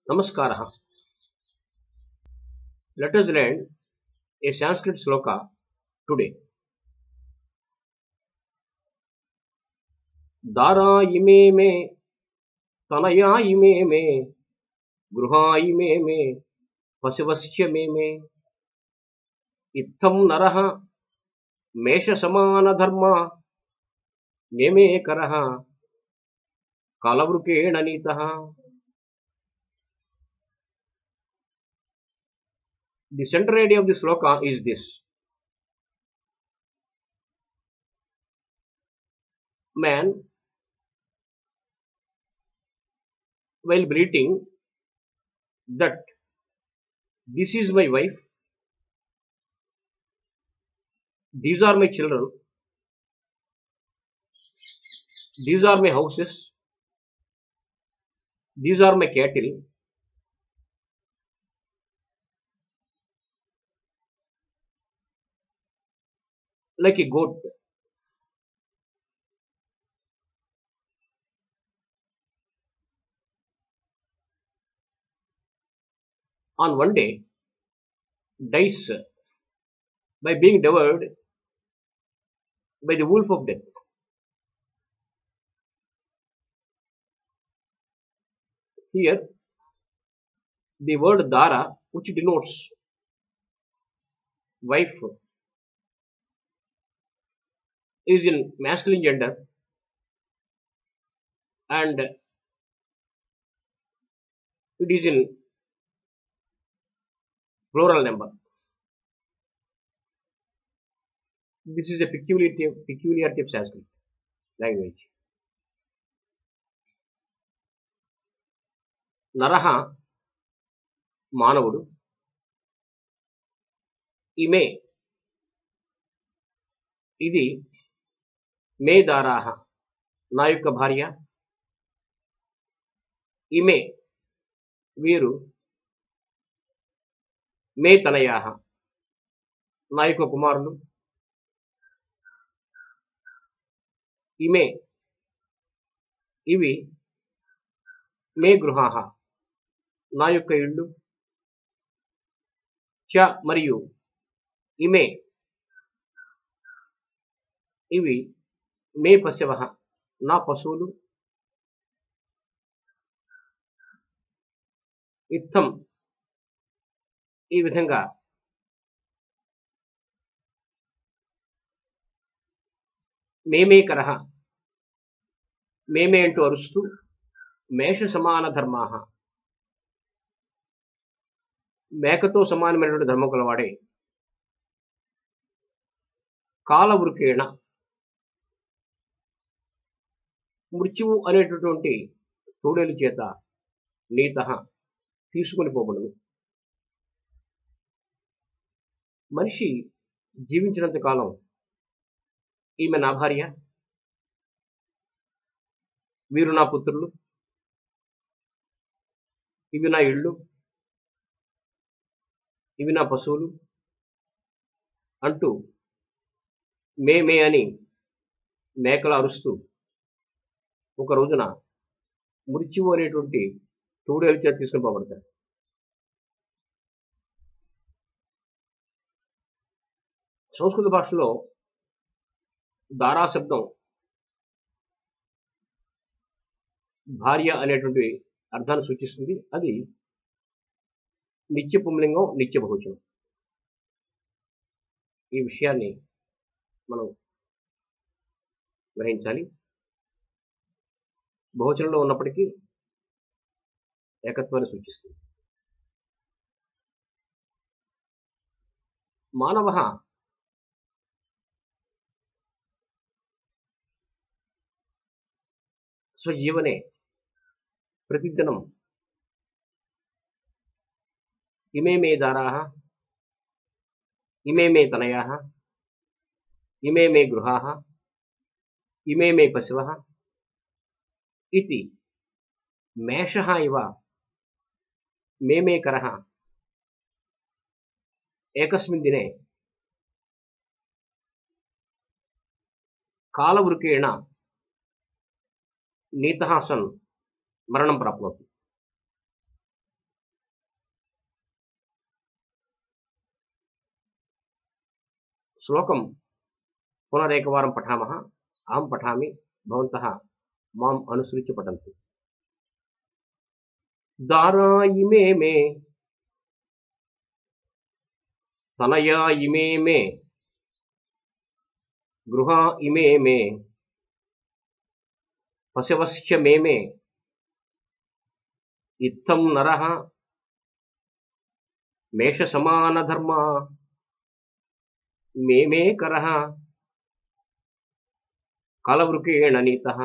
Namaskara. Let us learn a Sanskrit sloka today. Dara ime me, tanaya ime me, gruha ime me, pasivasya me, ittham naraha, mesha samana dharma, me karaha, kalavrukena nitaha. The center idea of the sloka is this. Man, while bleating that this is my wife, these are my children, these are my houses, these are my cattle, like a goat. On one day, dies by being devoured by the wolf of death. Here, the word Dara, which denotes wife, is in masculine gender and it is in plural number. This is a peculiarity of Sanskrit language. Naraha, మానవుడు, ఇమే, ఇది, మే దారాహ, నా యొక్క భార్య, ఇమే, వీరు, మే తనయాహ, నా యొక్క కుమారులు, ఇమే, ఇవి, మే గృహాహ, నా యొక్క ఇళ్ళు, చ మరియు ఇమే, ఇవి, మే పశవః, నా పశువులు, ఇత్థం, ఈ విధంగా, మేమే కరహ, మేమే అంటూ అరుస్తూ, మేష సమాన ధర్మాహ, మేకతో సమానమైనటువంటి ధర్మం కలవాడే, కాలవృకేణ, మృత్యువు అనేటటువంటి తోడేలు చేత నీత తీసుకుని పోబడును. మనిషి జీవించినంత కాలం ఈమె నా భార్య, వీరు నా పుత్రులు, ఇవి నా ఇళ్ళు, ఇవి నా పశువులు అంటూ మే అని మేకలు అరుస్తూ ఒక రోజున మృత్యువు అనేటువంటి తోడేలు చేత తీసుకుని పోబడతారు. సంస్కృత భాషలో దారా శబ్దం భార్య అనేటువంటి అర్థాన్ని సూచిస్తుంది. అది నిత్య పుంలింగం, నిత్య బహువచనం. ఈ విషయాన్ని మనం గ్రహించాలి. బహువచనంలో ఉన్నప్పటికీ ఏకత్వాన్ని సూచిస్తుంది. మానవ స్వజీవనే ప్రతిదినం ఇమే మే దారాः, ఇమే మే తనయాः, ఇమే మే గృహాः, ఇమే మే పశవः इति మేషः ఇవ మేమే కరः ఏకస్మిన్ దినే కాలవృకేణ నీతः సన్ మరణం ప్రాప్నోతి. श्लोकं पुनरेकवारं पठामः। अहं पठामि, भवन्तः माम् अनुसृत्य पठन्तु। दारा इमे मे तनया इमे मे गृहा इमे मे पशवश्च मे मे इत्थं नरः मेषसमानधर्मा मे मे करः कालवृकेण नीतः।